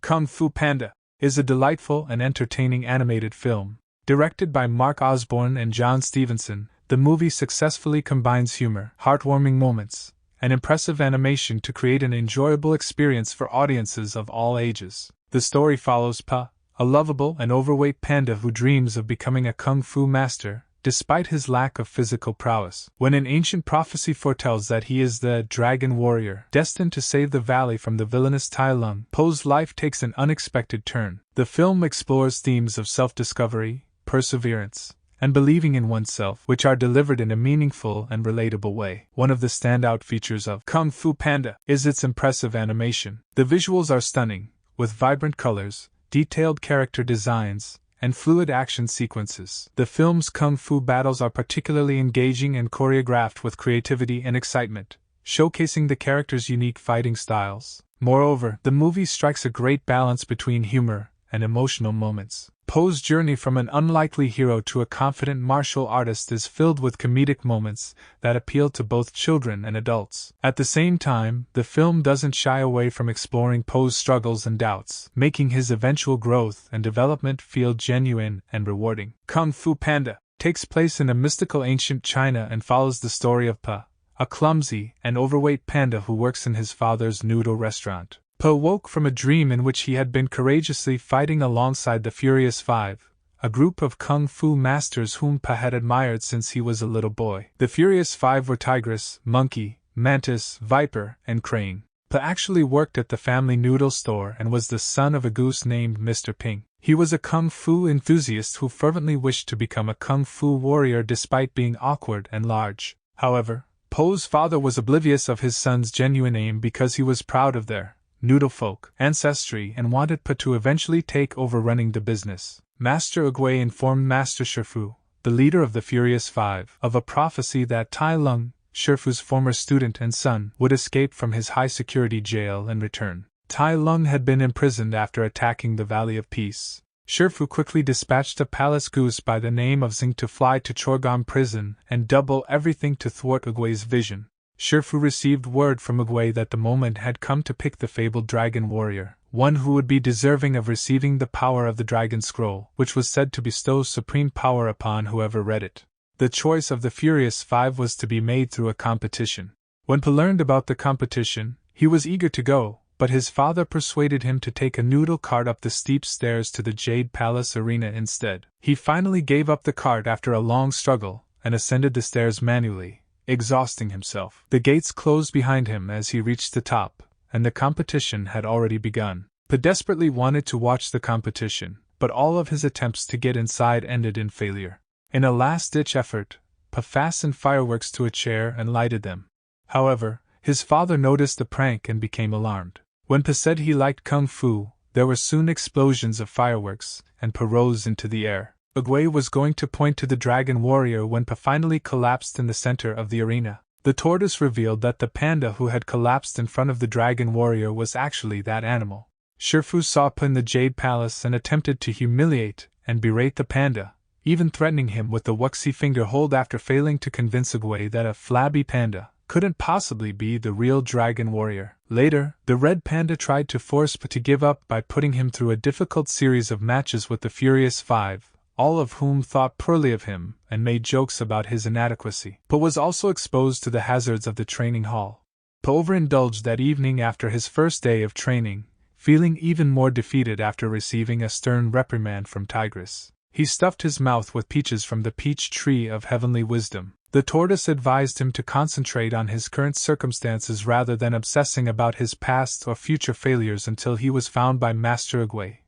Kung Fu Panda is a delightful and entertaining animated film. Directed by Mark Osborne and John Stevenson, the movie successfully combines humor, heartwarming moments, and impressive animation to create an enjoyable experience for audiences of all ages. The story follows Pa, a lovable and overweight panda who dreams of becoming a kung fu master, despite his lack of physical prowess. When an ancient prophecy foretells that he is the dragon warrior destined to save the valley from the villainous Tai Lung, Po's life takes an unexpected turn. The film explores themes of self-discovery, perseverance, and believing in oneself, which are delivered in a meaningful and relatable way. One of the standout features of Kung Fu Panda is its impressive animation. The visuals are stunning, with vibrant colors, detailed character designs, and fluid action sequences. The film's kung fu battles are particularly engaging and choreographed with creativity and excitement, showcasing the characters' unique fighting styles. Moreover, the movie strikes a great balance between humor and emotional moments. Po's journey from an unlikely hero to a confident martial artist is filled with comedic moments that appeal to both children and adults. At the same time, the film doesn't shy away from exploring Po's struggles and doubts, making his eventual growth and development feel genuine and rewarding. Kung Fu Panda takes place in a mystical ancient China and follows the story of Pa, a clumsy and overweight panda who works in his father's noodle restaurant. Pa woke from a dream in which he had been courageously fighting alongside the Furious Five, a group of kung fu masters whom Pa had admired since he was a little boy. The Furious Five were tigress, monkey, mantis, viper, and crane. Pa actually worked at the family noodle store and was the son of a goose named Mr. Ping. He was a kung fu enthusiast who fervently wished to become a kung fu warrior despite being awkward and large. However, Po's father was oblivious of his son's genuine aim because he was proud of their noodle folk ancestry and wanted Pa to eventually take over running the business. Master Oogway informed Master Shifu, the leader of the Furious Five, of a prophecy that Tai Lung, Shifu's former student and son, would escape from his high-security jail and return. Tai Lung had been imprisoned after attacking the Valley of Peace. Shifu quickly dispatched a palace goose by the name of Xing to fly to Chorgom prison and double everything to thwart Oogway's vision. Shifu received word from Oogway that the moment had come to pick the fabled dragon warrior, one who would be deserving of receiving the power of the dragon scroll, which was said to bestow supreme power upon whoever read it. The choice of the Furious Five was to be made through a competition. When Pa learned about the competition, he was eager to go, but his father persuaded him to take a noodle cart up the steep stairs to the Jade Palace arena instead. He finally gave up the cart after a long struggle, and ascended the stairs manually, exhausting himself. The gates closed behind him as he reached the top, and the competition had already begun. Pa desperately wanted to watch the competition, but all of his attempts to get inside ended in failure. In a last-ditch effort, Pa fastened fireworks to a chair and lighted them. However, his father noticed the prank and became alarmed. When Pa said he liked kung fu, there were soon explosions of fireworks, and Pa rose into the air. Oogway was going to point to the dragon warrior when Pa finally collapsed in the center of the arena. The tortoise revealed that the panda who had collapsed in front of the dragon warrior was actually that animal. Shifu saw Pa in the Jade Palace and attempted to humiliate and berate the panda, even threatening him with the wuxi finger hold after failing to convince Oogway that a flabby panda couldn't possibly be the real dragon warrior. Later, the red panda tried to force Pa to give up by putting him through a difficult series of matches with the Furious Five, all of whom thought poorly of him and made jokes about his inadequacy. Pa was also exposed to the hazards of the training hall. Pa overindulged that evening after his first day of training, feeling even more defeated after receiving a stern reprimand from Tigress. He stuffed his mouth with peaches from the peach tree of heavenly wisdom. The tortoise advised him to concentrate on his current circumstances rather than obsessing about his past or future failures until he was found by Master Oogway,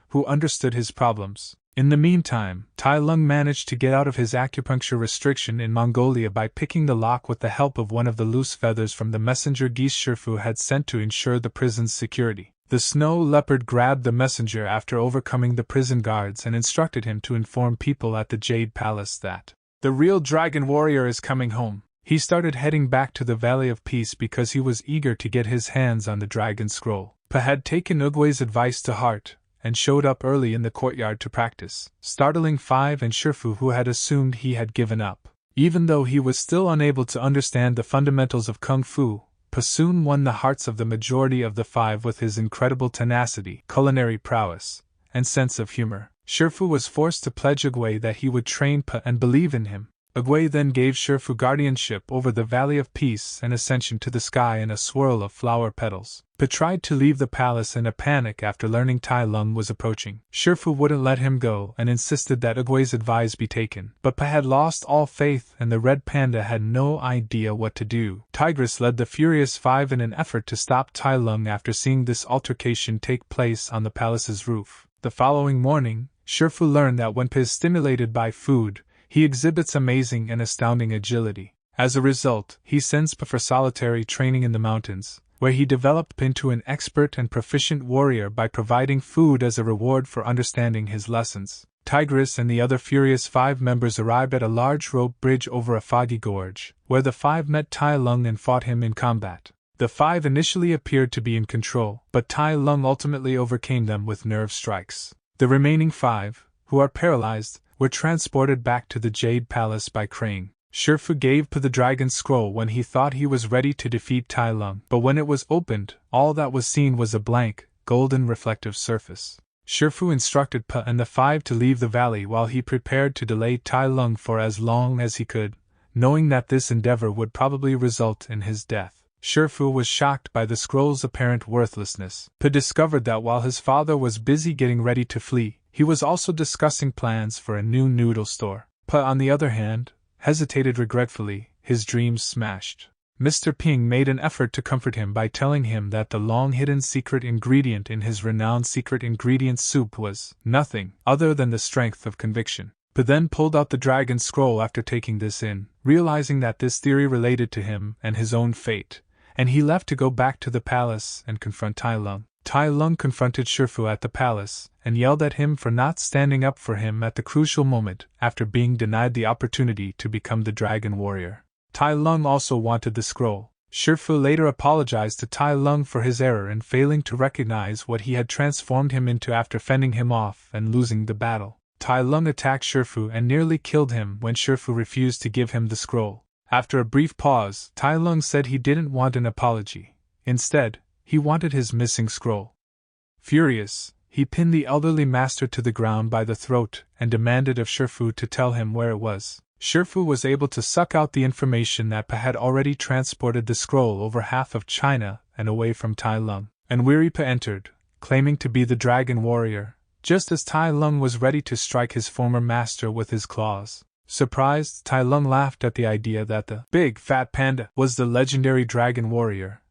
who understood his problems. In the meantime, Tai Lung managed to get out of his acupuncture restriction in Mongolia by picking the lock with the help of one of the loose feathers from the messenger geese Shifu had sent to ensure the prison's security. The snow leopard grabbed the messenger after overcoming the prison guards and instructed him to inform people at the Jade Palace that the real dragon warrior is coming home. He started heading back to the Valley of Peace because he was eager to get his hands on the dragon scroll. Pa had taken Oogway's advice to heart and showed up early in the courtyard to practice, startling Five and Shifu, who had assumed he had given up. Even though he was still unable to understand the fundamentals of kung fu, Pu soon won the hearts of the majority of the five with his incredible tenacity, culinary prowess, and sense of humor. Shifu was forced to pledge Oogway that he would train Pu and believe in him. Oogway then gave Shifu guardianship over the Valley of Peace and ascension to the sky in a swirl of flower petals. Pu tried to leave the palace in a panic after learning Tai Lung was approaching. Shifu wouldn't let him go and insisted that Oogway's advice be taken, but Pu had lost all faith and the red panda had no idea what to do. Tigress led the Furious Five in an effort to stop Tai Lung after seeing this altercation take place on the palace's roof. The following morning, Shifu learned that when Pu is stimulated by food, he exhibits amazing and astounding agility. As a result, he sends Pu for solitary training in the mountains, where he developed into an expert and proficient warrior by providing food as a reward for understanding his lessons. Tigress and the other Furious Five members arrived at a large rope bridge over a foggy gorge, where the five met Tai Lung and fought him in combat. The five initially appeared to be in control, but Tai Lung ultimately overcame them with nerve strikes. The remaining five, who are paralyzed, were transported back to the Jade Palace by Crane. Shifu gave Pu the dragon scroll when he thought he was ready to defeat Tai Lung, but when it was opened, all that was seen was a blank, golden reflective surface. Shifu instructed Pu and the five to leave the valley while he prepared to delay Tai Lung for as long as he could, knowing that this endeavor would probably result in his death. Shifu was shocked by the scroll's apparent worthlessness. Pu discovered that while his father was busy getting ready to flee, he was also discussing plans for a new noodle store. Pu, on the other hand, hesitated regretfully, his dreams smashed. Mr. Ping made an effort to comfort him by telling him that the long-hidden secret ingredient in his renowned secret ingredient soup was nothing other than the strength of conviction. Pu then pulled out the dragon scroll after taking this in, realizing that this theory related to him and his own fate, and he left to go back to the palace and confront Tai Lung. Tai Lung confronted Shifu at the palace and yelled at him for not standing up for him at the crucial moment after being denied the opportunity to become the dragon warrior. Tai Lung also wanted the scroll. Shifu later apologized to Tai Lung for his error in failing to recognize what he had transformed him into after fending him off and losing the battle. Tai Lung attacked Shifu and nearly killed him when Shifu refused to give him the scroll. After a brief pause, Tai Lung said he didn't want an apology. Instead, he wanted his missing scroll. Furious, he pinned the elderly master to the ground by the throat and demanded of Shifu to tell him where it was. Shifu was able to suck out the information that Pu had already transported the scroll over half of China and away from Tai Lung. And weary Pu entered, claiming to be the dragon warrior, just as Tai Lung was ready to strike his former master with his claws. Surprised, Tai Lung laughed at the idea that the big fat panda was the legendary dragon warrior.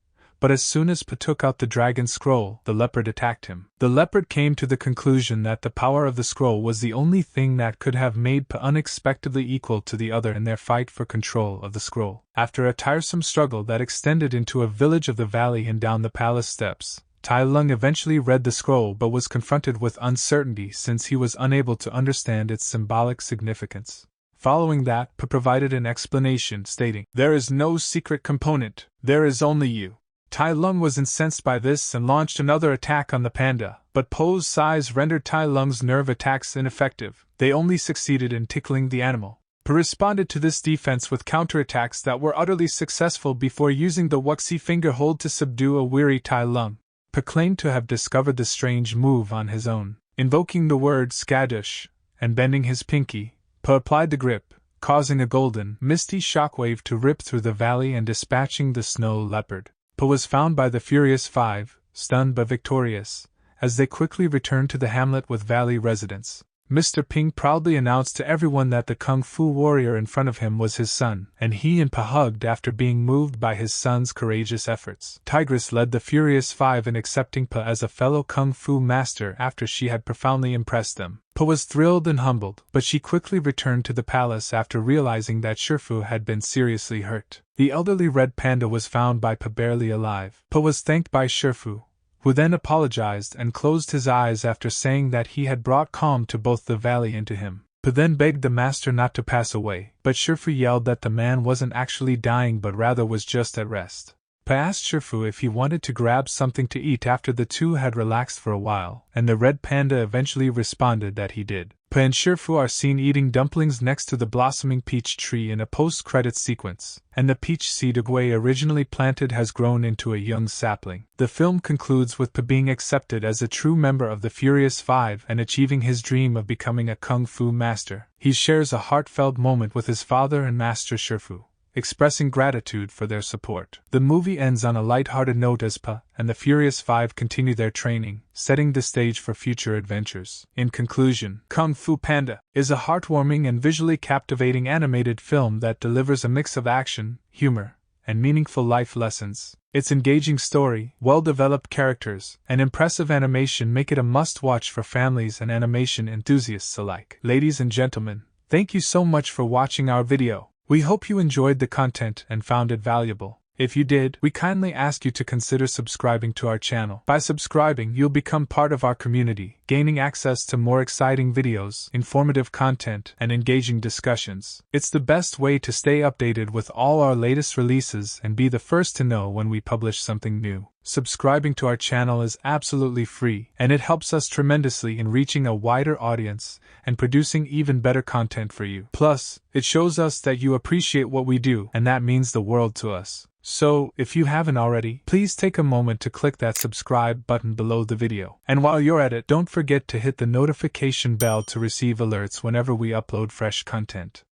But as soon as Pu took out the dragon scroll, the leopard attacked him. The leopard came to the conclusion that the power of the scroll was the only thing that could have made Pu unexpectedly equal to the other in their fight for control of the scroll. After a tiresome struggle that extended into a village of the valley and down the palace steps, Tai Lung eventually read the scroll but was confronted with uncertainty since he was unable to understand its symbolic significance. Following that, Pu provided an explanation stating, "There is no secret component, there is only you." Tai Lung was incensed by this and launched another attack on the panda, but Po's size rendered Tai Lung's nerve attacks ineffective. They only succeeded in tickling the animal. Pu responded to this defense with counterattacks that were utterly successful before using the Wuxi finger hold to subdue a weary Tai Lung. Pu claimed to have discovered the strange move on his own. Invoking the word Skadush and bending his pinky, Pu applied the grip, causing a golden, misty shockwave to rip through the valley and dispatching the snow leopard. Pu was found by the Furious Five, stunned but victorious, as they quickly returned to the hamlet with valley residents. Mr. Ping proudly announced to everyone that the kung fu warrior in front of him was his son, and he and Pu hugged after being moved by his son's courageous efforts. Tigress led the Furious Five in accepting Pu as a fellow kung fu master after she had profoundly impressed them. Pu was thrilled and humbled, but she quickly returned to the palace after realizing that Shifu had been seriously hurt. The elderly red panda was found by Pu barely alive. Pu was thanked by Shifu, who then apologized and closed his eyes after saying that he had brought calm to both the valley and to him. Pu then begged the master not to pass away, but Shifu yelled that the man wasn't actually dying but rather was just at rest. Pa asked Shifu if he wanted to grab something to eat after the two had relaxed for a while, and the red panda eventually responded that he did. Pa and Shifu are seen eating dumplings next to the blossoming peach tree in a post-credits sequence, and the peach seed Oogway originally planted has grown into a young sapling. The film concludes with Pa being accepted as a true member of the Furious Five and achieving his dream of becoming a kung fu master. He shares a heartfelt moment with his father and master Shifu, expressing gratitude for their support. The movie ends on a light-hearted note as Pa and the Furious Five continue their training, setting the stage for future adventures. In conclusion, Kung Fu Panda is a heartwarming and visually captivating animated film that delivers a mix of action, humor, and meaningful life lessons. Its engaging story, well-developed characters, and impressive animation make it a must-watch for families and animation enthusiasts alike. Ladies and gentlemen, thank you so much for watching our video. We hope you enjoyed the content and found it valuable. If you did, we kindly ask you to consider subscribing to our channel. By subscribing, you'll become part of our community, gaining access to more exciting videos, informative content, and engaging discussions. It's the best way to stay updated with all our latest releases and be the first to know when we publish something new. Subscribing to our channel is absolutely free, and it helps us tremendously in reaching a wider audience and producing even better content for you. Plus, it shows us that you appreciate what we do, and that means the world to us. So, if you haven't already, please take a moment to click that subscribe button below the video. And while you're at it, don't forget to hit the notification bell to receive alerts whenever we upload fresh content.